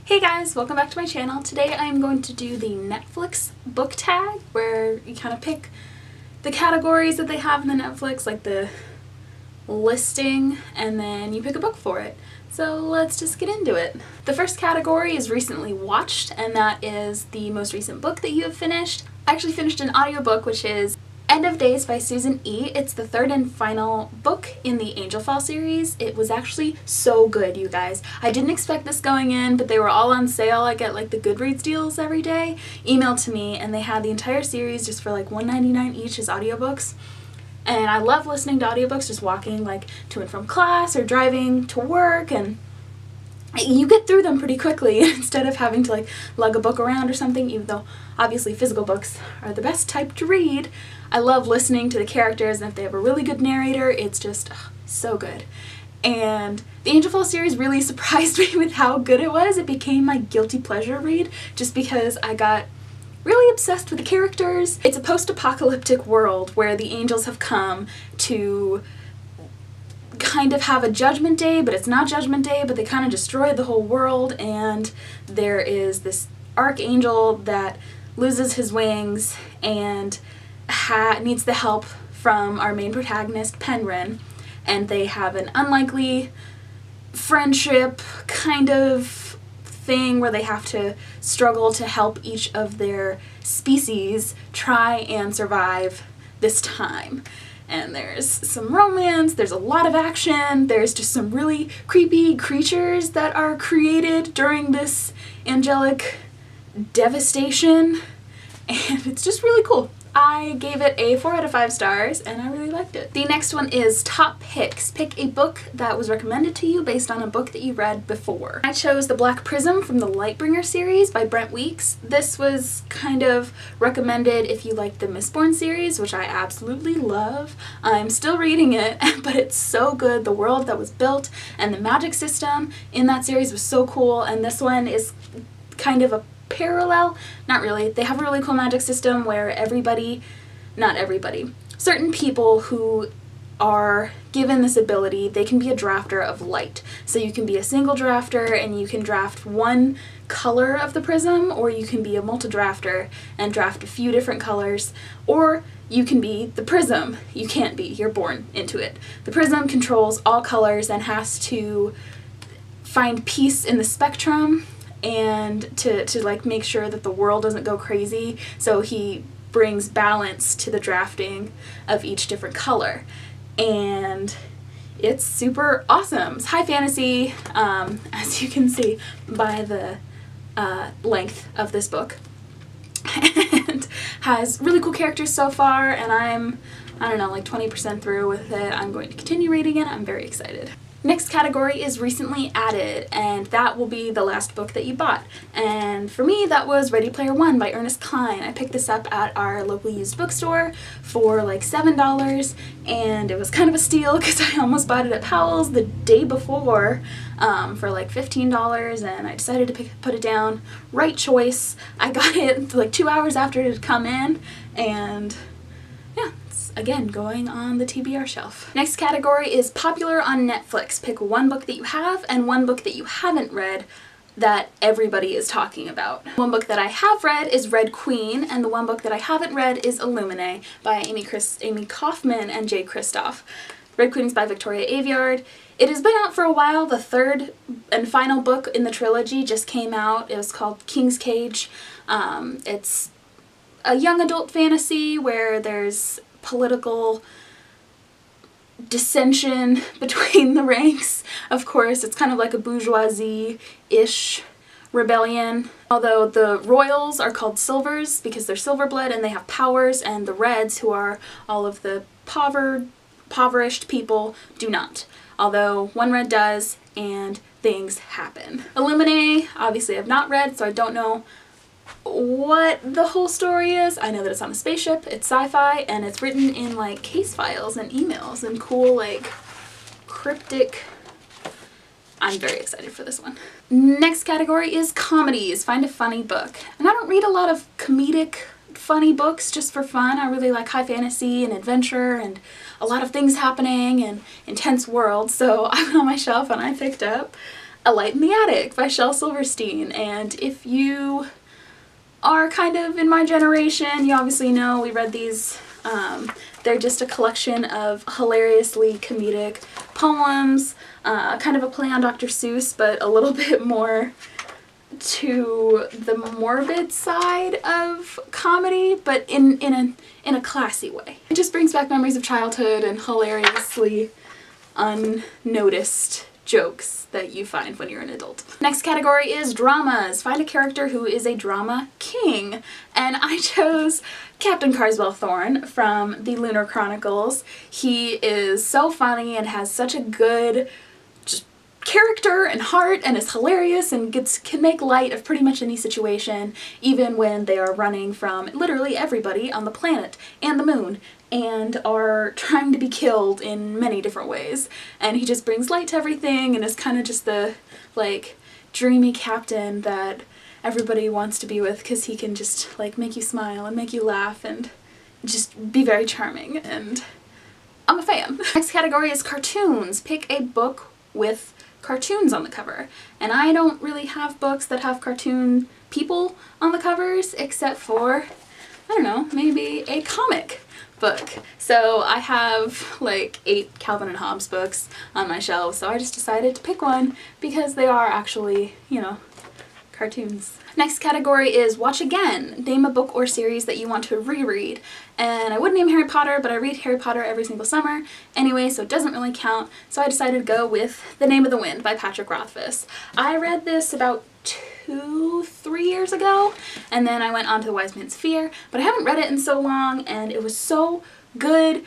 Hey guys, welcome back to my channel. Today I'm going to do the Netflix book tag, where you kind of pick the categories that they have in the Netflix, like the listing, and then you pick a book for it. So let's just get into it. The first category is recently watched, and that is the most recent book that you have finished. I actually finished an audiobook, which is End of Days by Susan E. It's the third and final book in the Angel Fall series. It was actually so good, you guys. I didn't expect this going in, but they were all on sale. I get like the Goodreads deals every day emailed to me, and they had the entire series just for like $1.99 each as audiobooks. And I love listening to audiobooks, just walking like to and from class or driving to work, and you get through them pretty quickly instead of having to like lug a book around or something, even though obviously physical books are the best type to read. I love listening to the characters, and if they have a really good narrator, it's just so good. And the Angel Fall series really surprised me with how good it was. It became my guilty pleasure read just because I got really obsessed with the characters. It's a post-apocalyptic world where the angels have come to kind of have a judgment day, but it's not judgment day, but they kind of destroy the whole world, and there is this archangel that loses his wings and needs the help from our main protagonist, Penryn, and they have an unlikely friendship kind of thing where they have to struggle to help each of their species try and survive this time. And there's some romance, there's a lot of action, there's just some really creepy creatures that are created during this angelic devastation, and it's just really cool. I gave it a 4 out of 5 stars, and I really liked it. The next one is Top Picks. Pick a book that was recommended to you based on a book that you read before. I chose The Black Prism from the Lightbringer series by Brent Weeks. This was kind of recommended if you like the Mistborn series, which I absolutely love. I'm still reading it, but it's so good. The world that was built and the magic system in that series was so cool, and this one is kind of a parallel. Not really. They have a really cool magic system where certain people who are given this ability, they can be a drafter of light. So you can be a single drafter and you can draft one color of the prism, or you can be a multi-drafter and draft a few different colors, or you can be the prism. You can't be. You're born into it. The prism controls all colors and has to find peace in the spectrum and to like make sure that the world doesn't go crazy, so he brings balance to the drafting of each different color, and it's super awesome. It's high fantasy, as you can see by the length of this book, and has really cool characters so far, and I don't know, like 20% through with it. I'm going to continue reading it. I'm very excited. Next category is recently added, and that will be the last book that you bought. And for me, that was Ready Player One by Ernest Cline. I picked this up at our local used bookstore for like $7, and it was kind of a steal because I almost bought it at Powell's the day before for like $15, and I decided to put it down. Right choice. I got it like 2 hours after it had come in, and yeah, it's again going on the TBR shelf. Next category is popular on Netflix. Pick one book that you have and one book that you haven't read that everybody is talking about. One book that I have read is Red Queen, and the one book that I haven't read is Illuminae by Amy Kaufman and Jay Kristoff. Red Queen is by Victoria Aveyard. It has been out for a while. The third and final book in the trilogy just came out. It was called King's Cage. It's a young adult fantasy where there's political dissension between the ranks. Of course, it's kind of like a bourgeoisie-ish rebellion. Although the royals are called silvers because they're silver blood and they have powers, and the reds, who are all of the impoverished people, do not. Although one red does, and things happen. Illuminae, obviously I've not read, so I don't know what the whole story is. I know that it's on a spaceship, it's sci-fi, and it's written in like case files and emails and cool like cryptic. I'm very excited for this one. Next category is comedies. Find a funny book. And I don't read a lot of comedic funny books just for fun. I really like high fantasy and adventure and a lot of things happening and intense worlds, so I went on my shelf and I picked up A Light in the Attic by Shel Silverstein. And if you are kind of in my generation, you obviously know we read these. They're just a collection of hilariously comedic poems, kind of a play on Dr. Seuss, but a little bit more to the morbid side of comedy, but in a classy way. It just brings back memories of childhood and hilariously unnoticed jokes that you find when you're an adult. Next category is dramas. Find a character who is a drama king. And I chose Captain Carswell Thorne from the Lunar Chronicles. He is so funny and has such a good character and heart and is hilarious and can make light of pretty much any situation, even when they are running from literally everybody on the planet and the moon and are trying to be killed in many different ways. And he just brings light to everything and is kind of just the like dreamy captain that everybody wants to be with, because he can just like make you smile and make you laugh and just be very charming, and I'm a fan. Next category is cartoons. Pick a book with cartoons on the cover. And I don't really have books that have cartoon people on the covers, except for, I don't know, maybe a comic book. So I have like 8 Calvin and Hobbes books on my shelf, so I just decided to pick one because they are actually, you know, cartoons. Next category is watch again. Name a book or series that you want to reread. And I would name Harry Potter, but I read Harry Potter every single summer anyway, so it doesn't really count. So I decided to go with The Name of the Wind by Patrick Rothfuss. I read this about 2-3 years ago, and then I went on to The Wise Man's Fear, but I haven't read it in so long, and it was so good.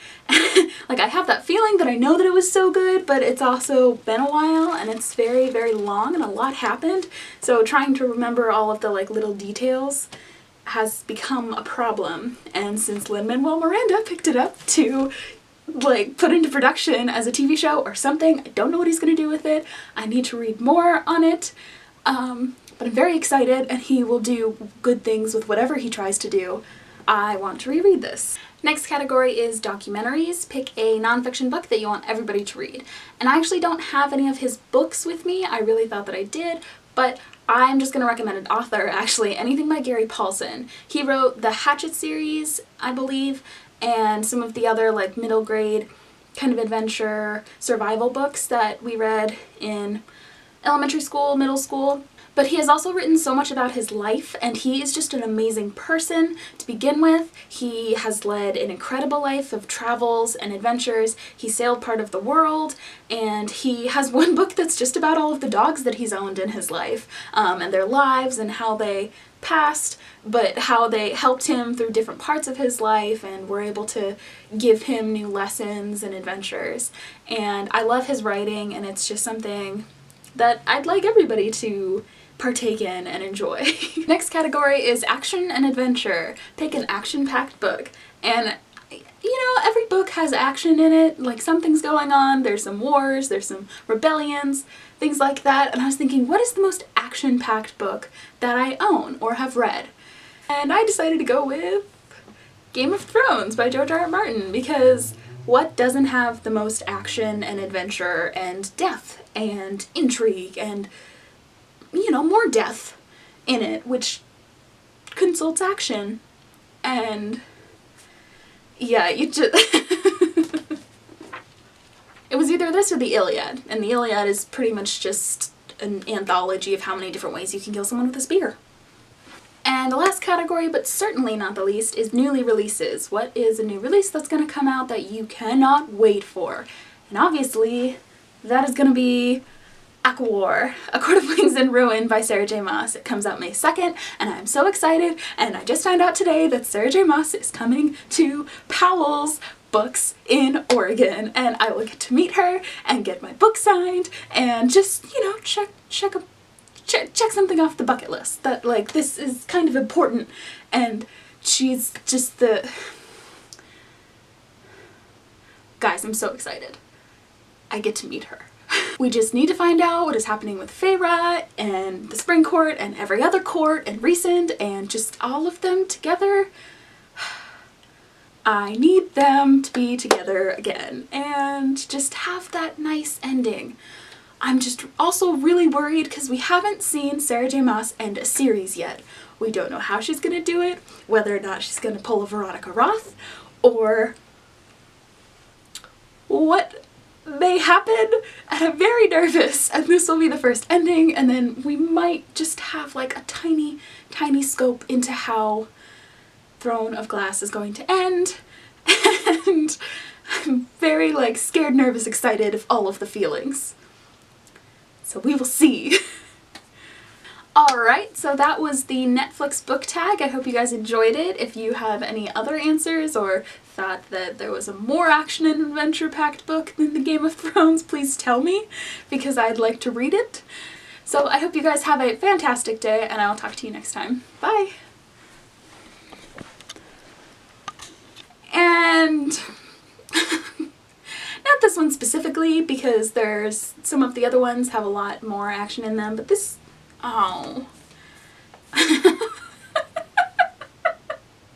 Like, I have that feeling that I know that it was so good, but it's also been a while and it's very, very long and a lot happened. So trying to remember all of the like little details has become a problem. And since Lin-Manuel Miranda picked it up to like put into production as a TV show or something, I don't know what he's gonna do with it. I need to read more on it. But I'm very excited, and he will do good things with whatever he tries to do. I want to reread this. Next category is documentaries. Pick a nonfiction book that you want everybody to read. And I actually don't have any of his books with me. I really thought that I did, but I'm just going to recommend an author, actually. Anything by Gary Paulson. He wrote the Hatchet series, I believe, and some of the other like middle grade kind of adventure survival books that we read in elementary school, middle school. But he has also written so much about his life, and he is just an amazing person to begin with. He has led an incredible life of travels and adventures. He sailed part of the world, and he has one book that's just about all of the dogs that he's owned in his life, and their lives and how they passed, but how they helped him through different parts of his life and were able to give him new lessons and adventures. And I love his writing, and it's just something that I'd like everybody to partake in and enjoy. Next category is action and adventure. Pick an action-packed book. And you know, every book has action in it, like something's going on, there's some wars, there's some rebellions, things like that. And I was thinking, what is the most action-packed book that I own or have read? And I decided to go with Game of Thrones by George R. R. Martin, because what doesn't have the most action and adventure and death and intrigue and, you know, more death in it, which consults action. And yeah, you just it was either this or the Iliad, and the Iliad is pretty much just an anthology of how many different ways you can kill someone with a spear. And the last category, but certainly not the least, is newly releases. What is a new release that's going to come out that you cannot wait for? And obviously, that is going to be ACOWAR, A Court of Wings and Ruin by Sarah J. Maas. It comes out May 2nd, and I'm so excited, and I just found out today that Sarah J. Maas is coming to Powell's Books in Oregon, and I will get to meet her and get my book signed and just, you know, check something off the bucket list that, like, this is kind of important. And she's just the... Guys, I'm so excited. I get to meet her. We just need to find out what is happening with Feyre and the Spring Court and every other court and Recent and just all of them together. I need them to be together again and just have that nice ending. I'm just also really worried because we haven't seen Sarah J Maas end a series yet. We don't know how she's gonna do it, whether or not she's gonna pull a Veronica Roth, or what may happen, and I'm very nervous, and this will be the first ending, and then we might just have like a tiny, tiny scope into how Throne of Glass is going to end, and I'm very like scared, nervous, excited of all of the feelings. So we will see. Alright, so that was the Netflix book tag. I hope you guys enjoyed it. If you have any other answers or thought that there was a more action and adventure packed book than the Game of Thrones, please tell me, because I'd like to read it. So I hope you guys have a fantastic day, and I'll talk to you next time. Bye! And not this one specifically, because there's some of the other ones have a lot more action in them, but this, oh.